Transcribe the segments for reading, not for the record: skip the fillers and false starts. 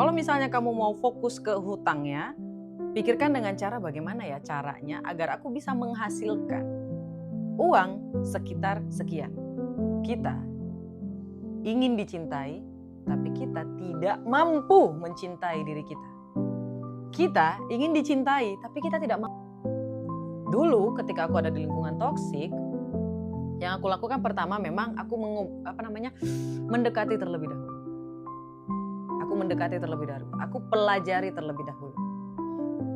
Kalau misalnya kamu mau fokus ke hutangnya, pikirkan dengan cara bagaimana ya caranya agar aku bisa menghasilkan uang sekitar sekian. Kita ingin dicintai, tapi kita tidak mampu mencintai diri kita. Kita ingin dicintai, tapi kita tidak mampu. Dulu ketika aku ada di lingkungan toksik, yang aku lakukan pertama memang aku mendekati terlebih dahulu. Aku pelajari terlebih dahulu.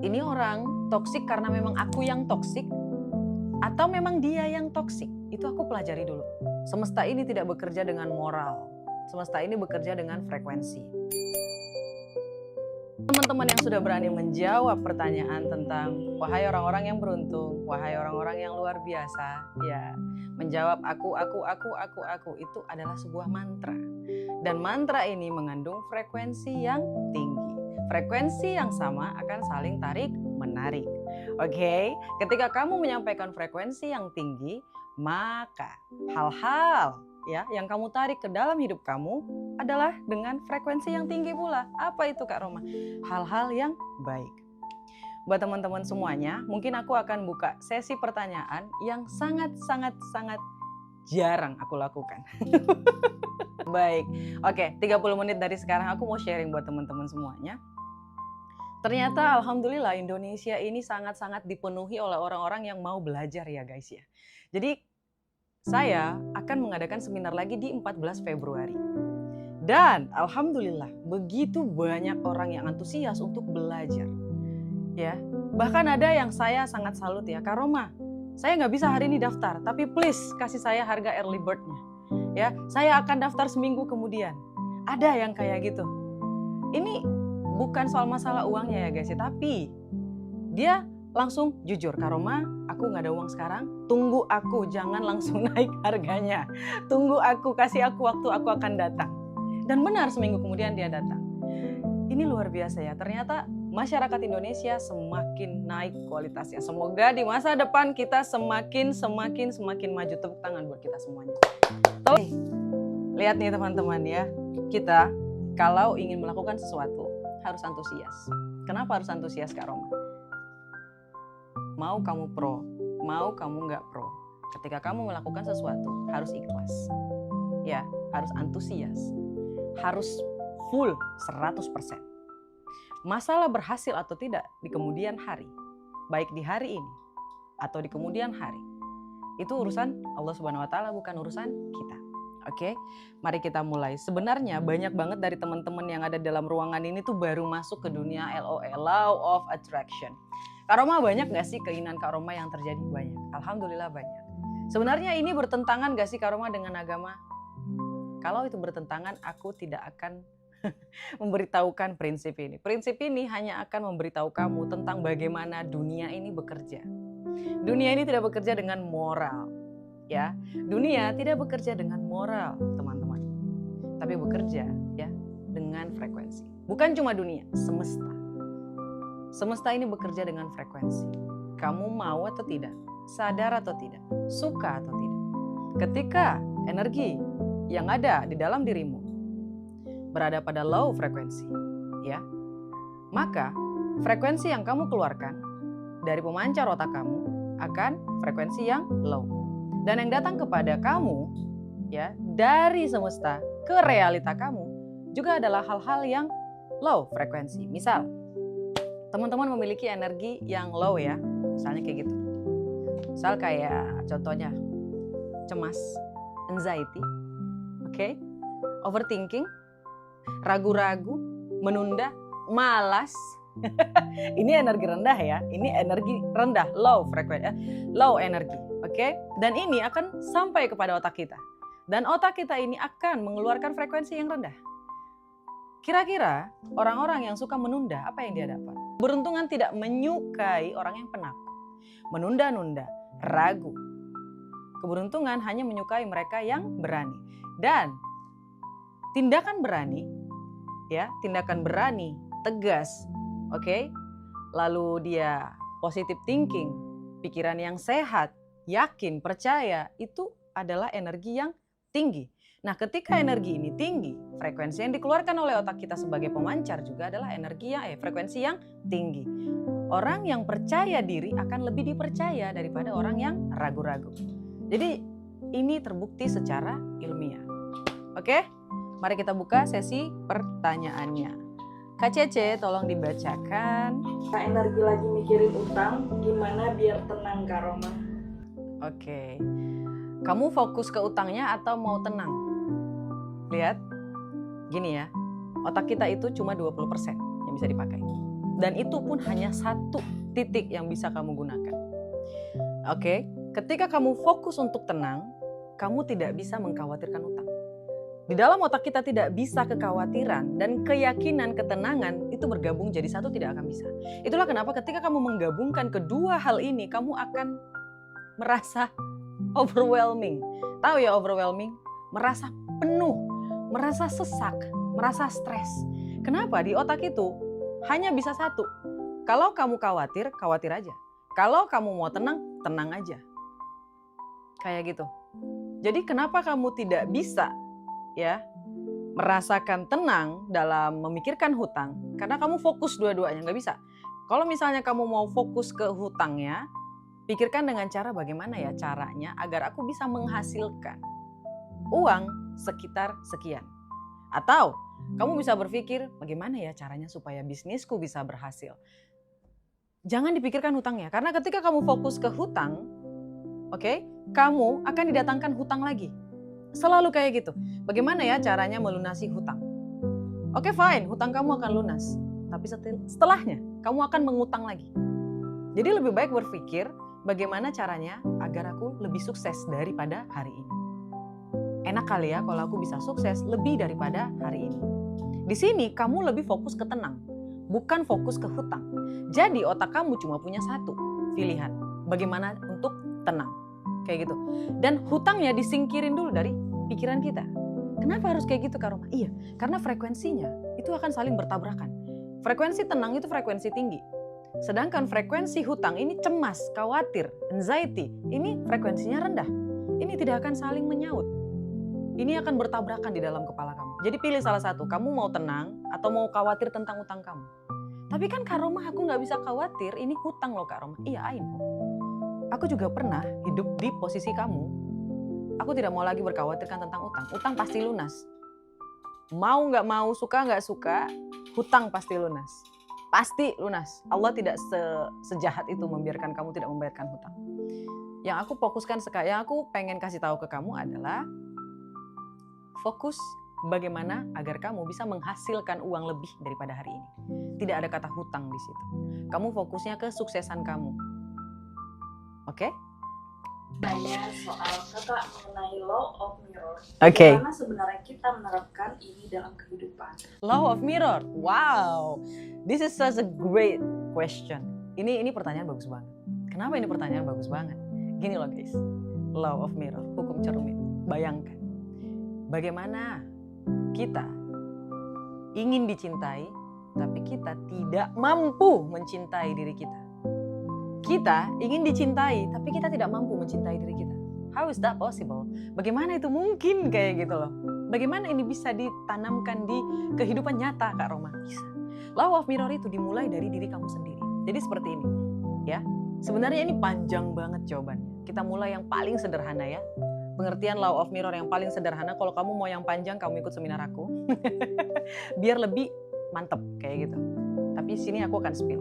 Ini orang toksik karena memang aku yang toksik atau memang dia yang toksik. Itu aku pelajari dulu. Semesta ini tidak bekerja dengan moral. Semesta ini bekerja dengan frekuensi. Teman-teman yang sudah berani menjawab pertanyaan tentang wahai orang-orang yang beruntung, wahai orang-orang yang luar biasa, ya, menjawab aku itu adalah sebuah mantra. Dan mantra ini mengandung frekuensi yang tinggi. Frekuensi yang sama akan saling tarik menarik. Oke, ketika kamu menyampaikan frekuensi yang tinggi, maka hal-hal ya yang kamu tarik ke dalam hidup kamu adalah dengan frekuensi yang tinggi pula. Apa itu Kak Roma? Hal-hal yang baik. Buat teman-teman semuanya, mungkin aku akan buka sesi pertanyaan yang sangat jarang aku lakukan. Baik, oke, 30 menit dari sekarang aku mau sharing buat teman-teman semuanya. Ternyata alhamdulillah Indonesia ini sangat-sangat dipenuhi oleh orang-orang yang mau belajar ya guys ya. Jadi saya akan mengadakan seminar lagi di 14 Februari. Dan alhamdulillah begitu banyak orang yang antusias untuk belajar. Ya, bahkan ada yang saya sangat salut ya, Kak Roma, saya nggak bisa hari ini daftar, tapi please kasih saya harga early bird-nya. Ya, saya akan daftar seminggu kemudian. Ada yang kayak gitu. Ini bukan soal masalah uangnya ya guys ya, tapi dia langsung jujur, Kak Roma, aku nggak ada uang sekarang, tunggu aku, jangan langsung naik harganya. Tunggu aku, kasih aku waktu, aku akan datang. Dan benar seminggu kemudian dia datang. Ini luar biasa ya, ternyata masyarakat Indonesia semakin naik kualitasnya. Semoga di masa depan kita semakin maju. Tepuk tangan buat kita semuanya. Lihat nih teman-teman ya, kita kalau ingin melakukan sesuatu harus antusias. Kenapa harus antusias Kak Roma? Mau kamu pro, mau kamu nggak pro, ketika kamu melakukan sesuatu harus ikhlas, ya, harus antusias, harus full 100%. Masalah berhasil atau tidak di kemudian hari, baik di hari ini atau di kemudian hari, itu urusan Allah Subhanahu Wa Taala, bukan urusan kita. Oke, mari kita mulai. Sebenarnya banyak banget dari teman-teman yang ada dalam ruangan ini tuh baru masuk ke dunia LOA, Law of Attraction. Kak Roma, banyak gak sih keinginan Kak Roma yang terjadi? Banyak, alhamdulillah banyak. Sebenarnya ini bertentangan gak sih Kak Roma dengan agama? Kalau itu bertentangan, aku tidak akan memberitahukan prinsip ini. Prinsip ini hanya akan memberitahu kamu tentang bagaimana dunia ini bekerja. Dunia ini tidak bekerja dengan moral, ya. Dunia tidak bekerja dengan moral, teman-teman. Tapi bekerja ya dengan frekuensi. Bukan cuma dunia, semesta. Semesta ini bekerja dengan frekuensi. Kamu mau atau tidak, sadar atau tidak, suka atau tidak. Ketika energi yang ada di dalam dirimu berada pada low frekuensi, ya, maka frekuensi yang kamu keluarkan dari pemancar otak kamu akan frekuensi yang low. Dan yang datang kepada kamu, ya, dari semesta ke realita kamu juga adalah hal-hal yang low frekuensi. Misal, teman-teman memiliki energi yang low ya, misalnya kayak gitu. Misal kayak contohnya cemas, anxiety, oke, overthinking, ragu-ragu, menunda, malas. Ini energi rendah ya, ini energi rendah, low frekuensi, low energi, oke? Dan ini akan sampai kepada otak kita. Dan otak kita ini akan mengeluarkan frekuensi yang rendah. Kira-kira orang-orang yang suka menunda, apa yang dia dapat? Keberuntungan tidak menyukai orang yang penakut, menunda-nunda, ragu. Keberuntungan hanya menyukai mereka yang berani. Dan tindakan berani, ya, tindakan berani, tegas, oke? Lalu dia positive thinking, pikiran yang sehat, yakin, percaya, itu adalah energi yang tinggi. Nah, ketika energi ini tinggi, frekuensi yang dikeluarkan oleh otak kita sebagai pemancar juga adalah frekuensi yang tinggi. Orang yang percaya diri akan lebih dipercaya daripada orang yang ragu-ragu. Jadi ini terbukti secara ilmiah. Oke, mari kita buka sesi pertanyaannya. Kak Cece, tolong dibacakan. Energi lagi mikirin utang, gimana biar tenang Kak Roma? Oke, kamu fokus ke utangnya atau mau tenang? Lihat, gini ya, otak kita itu cuma 20% yang bisa dipakai. Dan itu pun hanya satu titik yang bisa kamu gunakan. Oke, ketika kamu fokus untuk tenang, kamu tidak bisa mengkhawatirkan utang. Di dalam otak kita tidak bisa kekhawatiran dan keyakinan ketenangan itu bergabung jadi satu tidak akan bisa. Itulah kenapa ketika kamu menggabungkan kedua hal ini, kamu akan merasa overwhelming. Tahu ya overwhelming? Merasa penuh, merasa sesak, merasa stres. Kenapa? Di otak itu hanya bisa satu. Kalau kamu khawatir, khawatir aja. Kalau kamu mau tenang, tenang aja. Kayak gitu. Jadi kenapa kamu tidak bisa merasakan tenang dalam memikirkan hutang? Karena kamu fokus dua-duanya, nggak bisa. Kalau misalnya kamu mau fokus ke hutangnya, pikirkan dengan cara bagaimana ya caranya agar aku bisa menghasilkan uang sekitar sekian. Atau kamu bisa berpikir bagaimana ya caranya supaya bisnisku bisa berhasil. Jangan dipikirkan hutangnya, karena ketika kamu fokus ke hutang, kamu akan didatangkan hutang lagi. Selalu kayak gitu. Bagaimana ya caranya melunasi hutang? Oke, fine, hutang kamu akan lunas. Tapi setelahnya, kamu akan mengutang lagi. Jadi lebih baik berpikir bagaimana caranya agar aku lebih sukses daripada hari ini. Enak kali ya kalau aku bisa sukses lebih daripada hari ini. Di sini kamu lebih fokus ke tenang, bukan fokus ke hutang. Jadi otak kamu cuma punya satu pilihan. Bagaimana untuk tenang. Kayak gitu. Dan hutangnya disingkirin dulu dari pikiran kita. Kenapa harus kayak gitu Kak Roma? Iya, karena frekuensinya itu akan saling bertabrakan. Frekuensi tenang itu frekuensi tinggi. Sedangkan frekuensi hutang ini cemas, khawatir, anxiety. Ini frekuensinya rendah. Ini tidak akan saling menyaut. Ini akan bertabrakan di dalam kepala kamu. Jadi pilih salah satu. Kamu mau tenang atau mau khawatir tentang hutang kamu? Tapi kan Kak Roma aku gak bisa khawatir. Ini hutang loh Kak Roma. Iya, I know. Aku juga pernah hidup di posisi kamu. Aku tidak mau lagi berkhawatirkan tentang utang. Utang pasti lunas. Mau nggak mau, suka nggak suka, hutang pasti lunas. Pasti lunas. Allah tidak sejahat itu membiarkan kamu tidak membayarkan hutang. Yang aku fokuskan sekarang, yang aku pengen kasih tahu ke kamu adalah fokus bagaimana agar kamu bisa menghasilkan uang lebih daripada hari ini. Tidak ada kata hutang di situ. Kamu fokusnya ke kesuksesan kamu. Oke? Tanya soal kakak mengenai law of mirror. Oke. Bagaimana sebenarnya kita menerapkan ini dalam kehidupan? Law of mirror. Wow. This is such a great question. Ini pertanyaan bagus banget. Kenapa ini pertanyaan bagus banget? Gini loh guys. Law of mirror, hukum cermin. Bayangkan. Bagaimana kita ingin dicintai, tapi kita tidak mampu mencintai diri kita. Kita ingin dicintai, tapi kita tidak mampu mencintai diri kita. How is that possible? Bagaimana itu mungkin kayak gitu loh? Bagaimana ini bisa ditanamkan di kehidupan nyata Kak Roma? Bisa. Law of mirror itu dimulai dari diri kamu sendiri. Jadi seperti ini, ya. Sebenarnya ini panjang banget jawabannya. Kita mulai yang paling sederhana ya. Pengertian law of mirror yang paling sederhana. Kalau kamu mau yang panjang, kamu ikut seminar aku. Biar lebih mantep kayak gitu. Tapi sini aku akan spill.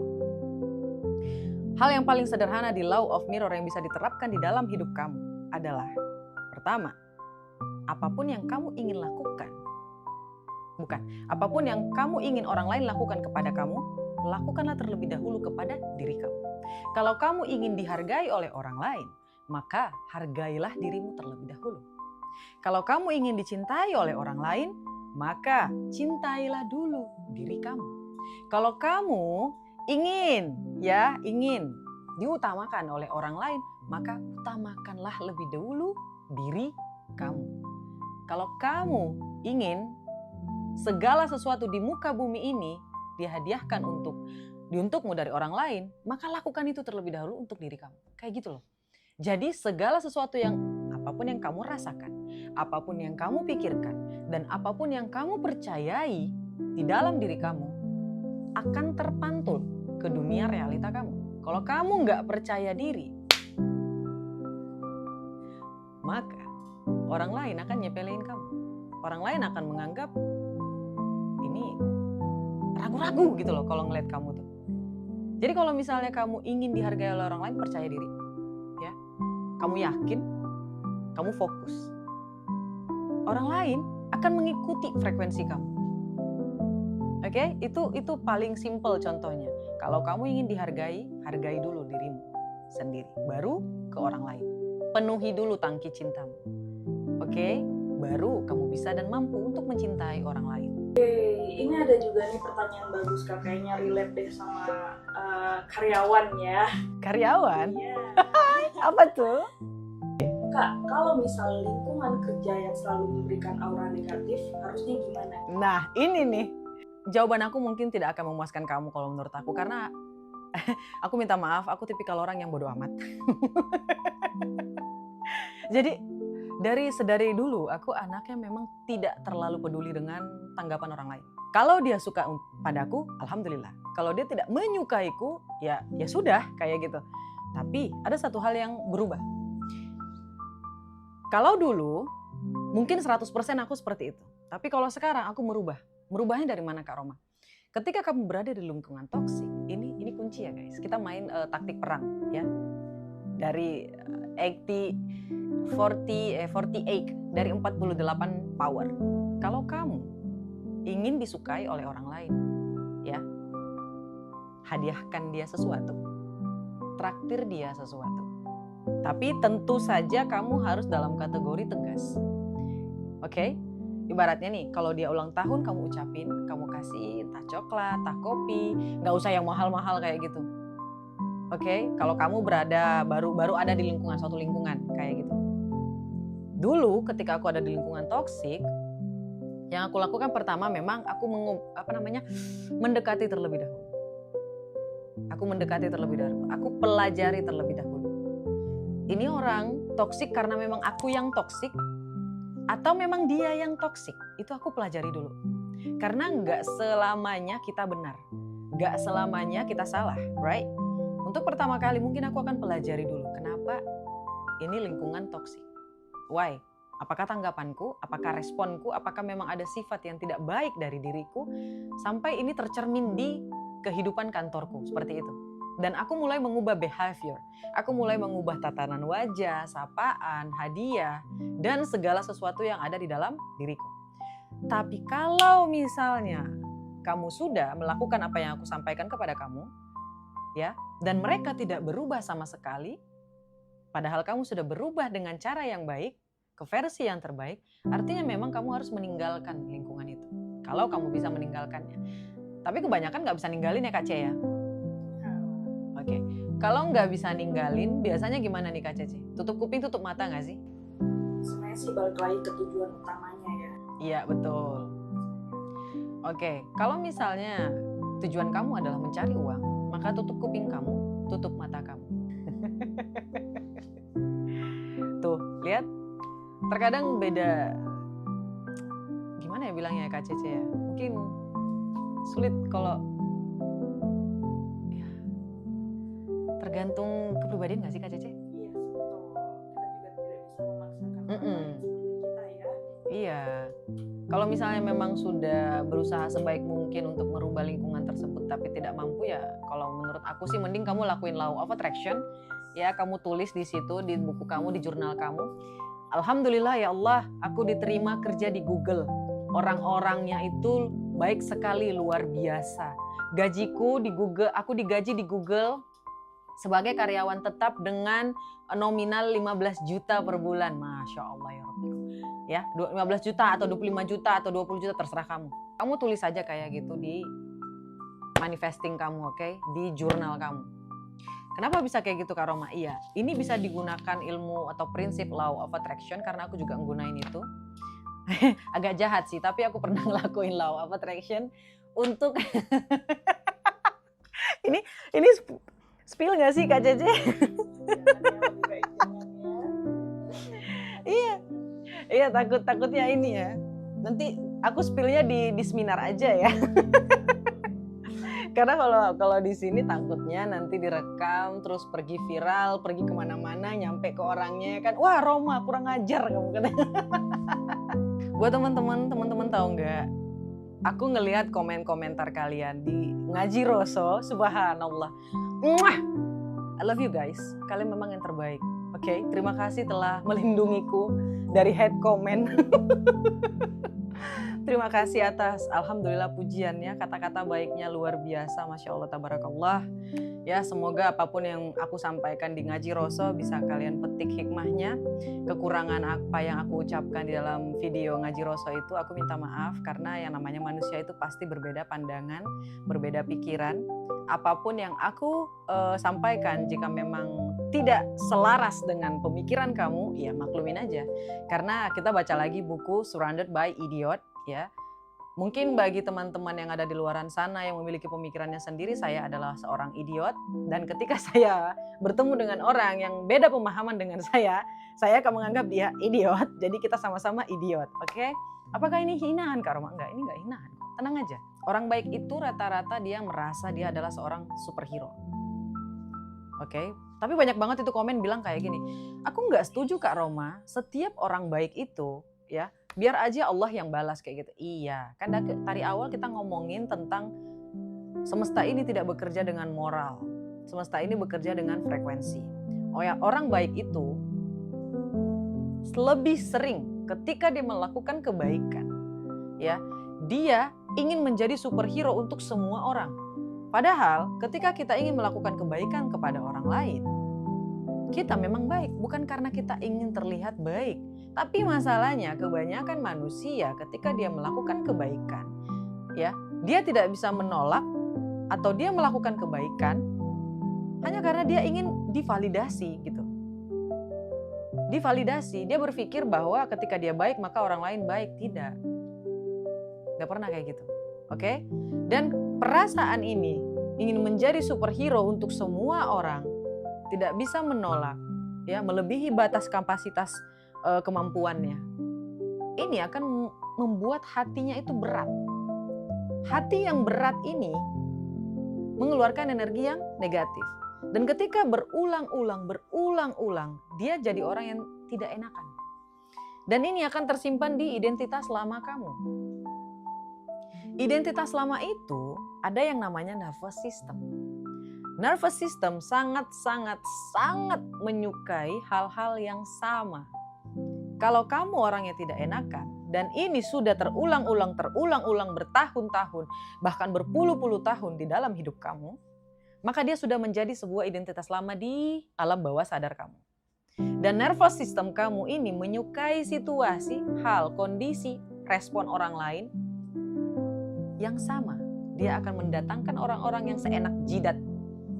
Hal yang paling sederhana di law of mirror yang bisa diterapkan di dalam hidup kamu adalah pertama, apapun yang kamu ingin lakukan, apapun yang kamu ingin orang lain lakukan kepada kamu, lakukanlah terlebih dahulu kepada diri kamu. Kalau kamu ingin dihargai oleh orang lain, maka hargailah dirimu terlebih dahulu. Kalau kamu ingin dicintai oleh orang lain, maka cintailah dulu diri kamu. Kalau kamu ingin diutamakan oleh orang lain, maka utamakanlah lebih dahulu diri kamu. Kalau kamu ingin segala sesuatu di muka bumi ini dihadiahkan untukmu dari orang lain, maka lakukan itu terlebih dahulu untuk diri kamu. Kayak gitu loh. Jadi segala sesuatu yang apapun yang kamu rasakan, apapun yang kamu pikirkan, dan apapun yang kamu percayai di dalam diri kamu akan terpantul ke dunia realita kamu. Kalau kamu nggak percaya diri, maka orang lain akan nyepelein kamu. Orang lain akan menganggap ini ragu-ragu gitu loh kalau ngeliat kamu tuh. Jadi kalau misalnya kamu ingin dihargai oleh orang lain, percaya diri. Ya. Kamu yakin, kamu fokus. Orang lain akan mengikuti frekuensi kamu. Oke, itu paling simple contohnya. Kalau kamu ingin dihargai, hargai dulu dirimu sendiri, baru ke orang lain. Penuhi dulu tangki cintamu. Oke, baru kamu bisa dan mampu untuk mencintai orang lain. Ini ada juga nih pertanyaan bagus Kak, kayaknya relate deh sama karyawan ya. Karyawan? Iya. Apa tuh? Kak, kalau misal lingkungan kerja yang selalu memberikan aura negatif, harusnya gimana? Nah, ini nih. Jawaban aku mungkin tidak akan memuaskan kamu kalau menurut aku, karena aku minta maaf, aku tipikal orang yang bodoh amat. Jadi sedari dulu aku anaknya memang tidak terlalu peduli dengan tanggapan orang lain. Kalau dia suka padaku, alhamdulillah. Kalau dia tidak menyukaiku, ya sudah kayak gitu. Tapi ada satu hal yang berubah. Kalau dulu mungkin 100% aku seperti itu. Tapi kalau sekarang aku merubah. Merubahnya dari mana Kak Roma? Ketika kamu berada di lingkungan toksik, ini kunci ya guys. Kita main taktik perang ya. Dari 48 dari 48 power. Kalau kamu ingin disukai oleh orang lain, ya, hadiahkan dia sesuatu. Traktir dia sesuatu. Tapi tentu saja kamu harus dalam kategori tegas. Oke? Ibaratnya nih, kalau dia ulang tahun kamu ucapin, kamu kasih entah coklat, entah kopi, nggak usah yang mahal-mahal kayak gitu. Oke? Kalau kamu baru ada di suatu lingkungan kayak gitu. Dulu ketika aku ada di lingkungan toksik, yang aku lakukan pertama memang aku mendekati terlebih dahulu. Aku pelajari terlebih dahulu. Ini orang toksik karena memang aku yang toksik, atau memang dia yang toksik, itu aku pelajari dulu. Karena nggak selamanya kita benar, nggak selamanya kita salah, right? Untuk pertama kali mungkin aku akan pelajari dulu, kenapa ini lingkungan toksik. Why? Apakah tanggapanku, apakah responku, apakah memang ada sifat yang tidak baik dari diriku, sampai ini tercermin di kehidupan kantorku, seperti itu. Dan aku mulai mengubah behavior. Aku mulai mengubah tatanan wajah, sapaan, hadiah, dan segala sesuatu yang ada di dalam diriku. Tapi kalau misalnya kamu sudah melakukan apa yang aku sampaikan kepada kamu, ya, dan mereka tidak berubah sama sekali, padahal kamu sudah berubah dengan cara yang baik, ke versi yang terbaik, artinya memang kamu harus meninggalkan lingkungan itu. Kalau kamu bisa meninggalkannya. Tapi kebanyakan nggak bisa ninggalin ya Kak Ce ya. Oke, kalau nggak bisa ninggalin, biasanya gimana nih Kak Cece? Tutup kuping, tutup mata nggak sih? Sebenarnya sih balik lagi ke tujuan utamanya ya. Iya, betul. Oke, kalau misalnya tujuan kamu adalah mencari uang, maka tutup kuping kamu, tutup mata kamu. Tuh, lihat. Terkadang beda, gimana ya bilangnya ya Kak Cece ya? Mungkin sulit kalau tergantung kepribadian nggak sih Kak Cece? Iya, betul. Kita juga tidak bisa memaksakan orang lain seperti kita ya. Iya. Kalau misalnya memang sudah berusaha sebaik mungkin untuk merubah lingkungan tersebut tapi tidak mampu, ya kalau menurut aku sih mending kamu lakuin Law of Attraction. Ya, kamu tulis di situ, di buku kamu, di jurnal kamu. Alhamdulillah ya Allah, aku diterima kerja di Google. Orang-orangnya itu baik sekali, luar biasa. Gajiku di Google, aku digaji di Google sebagai karyawan tetap dengan nominal 15 juta per bulan. Masya Allah ya Rabbi. Ya, 15 juta atau 25 juta atau 20 juta terserah kamu. Kamu tulis saja kayak gitu di manifesting kamu, oke? Di jurnal kamu. Kenapa bisa kayak gitu Kak Roma? Iya, ini bisa digunakan ilmu atau prinsip Law of Attraction karena aku juga nggunain itu. Agak jahat sih, tapi aku pernah ngelakuin Law of Attraction untuk ini spill nggak sih Kak Cece? takutnya ini ya. Nanti aku spillnya di seminar aja ya. Karena kalau di sini takutnya nanti direkam terus pergi viral, pergi kemana-mana, nyampe ke orangnya kan, wah Roma kurang ajar kamu kan. Buat teman-teman tahu nggak? Aku ngelihat komentar kalian di Ngaji Roso, subhanallah. Mwah! I love you guys. Kalian memang yang terbaik. Oke, terima kasih telah melindungiku dari hate comment. Terima kasih atas alhamdulillah pujiannya, kata-kata baiknya luar biasa, Masya Allah, tabarakallah. Ya, semoga apapun yang aku sampaikan di Ngaji Roso bisa kalian petik hikmahnya. Kekurangan apa yang aku ucapkan di dalam video Ngaji Roso itu aku minta maaf, karena yang namanya manusia itu pasti berbeda pandangan, berbeda pikiran. Apapun yang aku sampaikan jika memang tidak selaras dengan pemikiran kamu, ya maklumin aja. Karena kita baca lagi buku Surrounded by Idiot, ya. Mungkin bagi teman-teman yang ada di luaran sana yang memiliki pemikirannya sendiri, saya adalah seorang idiot. Dan ketika saya bertemu dengan orang yang beda pemahaman dengan saya akan menganggap dia idiot. Jadi kita sama-sama idiot, oke? Apakah ini hinaan Kak Roma? Enggak, ini enggak hinaan. Tenang aja. Orang baik itu rata-rata dia merasa dia adalah seorang superhero. Oke? Tapi banyak banget itu komen bilang kayak gini, aku nggak setuju Kak Roma, setiap orang baik itu ya biar aja Allah yang balas kayak gitu. Iya, kan dari awal kita ngomongin tentang semesta ini tidak bekerja dengan moral, semesta ini bekerja dengan frekuensi. Oh ya, orang baik itu lebih sering ketika dia melakukan kebaikan, ya dia ingin menjadi superhero untuk semua orang. Padahal ketika kita ingin melakukan kebaikan kepada orang lain, kita memang baik, bukan karena kita ingin terlihat baik. Tapi masalahnya kebanyakan manusia ketika dia melakukan kebaikan, ya, dia tidak bisa menolak atau dia melakukan kebaikan hanya karena dia ingin divalidasi gitu. Divalidasi, dia berpikir bahwa ketika dia baik maka orang lain baik. Tidak. Gak pernah kayak gitu. Oke? Dan perasaan ini ingin menjadi superhero untuk semua orang tidak bisa menolak, ya, melebihi batas kapasitas kemampuannya. Ini akan membuat hatinya itu berat. Hati yang berat ini mengeluarkan energi yang negatif. Dan ketika berulang-ulang, dia jadi orang yang tidak enakan. Dan ini akan tersimpan di identitas lama kamu. Identitas lama itu ada yang namanya nervous system. Nervous system sangat menyukai hal-hal yang sama. Kalau kamu orang yang tidak enakan dan ini sudah terulang-ulang bertahun-tahun, bahkan berpuluh-puluh tahun di dalam hidup kamu, maka dia sudah menjadi sebuah identitas lama di alam bawah sadar kamu. Dan nervous system kamu ini menyukai situasi, hal, kondisi, respon orang lain yang sama. Dia akan mendatangkan orang-orang yang seenak jidat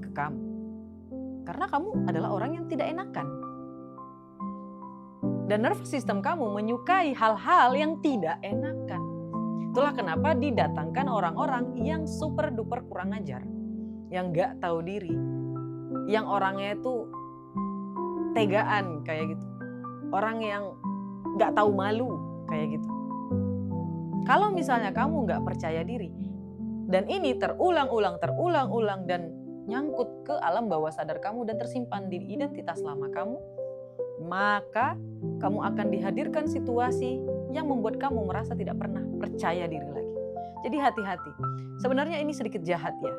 ke kamu. Karena kamu adalah orang yang tidak enakan. Dan nervous system kamu menyukai hal-hal yang tidak enakan. Itulah kenapa didatangkan orang-orang yang super duper kurang ajar. Yang gak tahu diri. Yang orangnya itu tegaan kayak gitu. Orang yang gak tahu malu kayak gitu. Kalau misalnya kamu gak percaya diri. Dan ini terulang-ulang dan nyangkut ke alam bawah sadar kamu dan tersimpan di identitas lama kamu. Maka kamu akan dihadirkan situasi yang membuat kamu merasa tidak pernah percaya diri lagi. Jadi hati-hati. Sebenarnya ini sedikit jahat ya.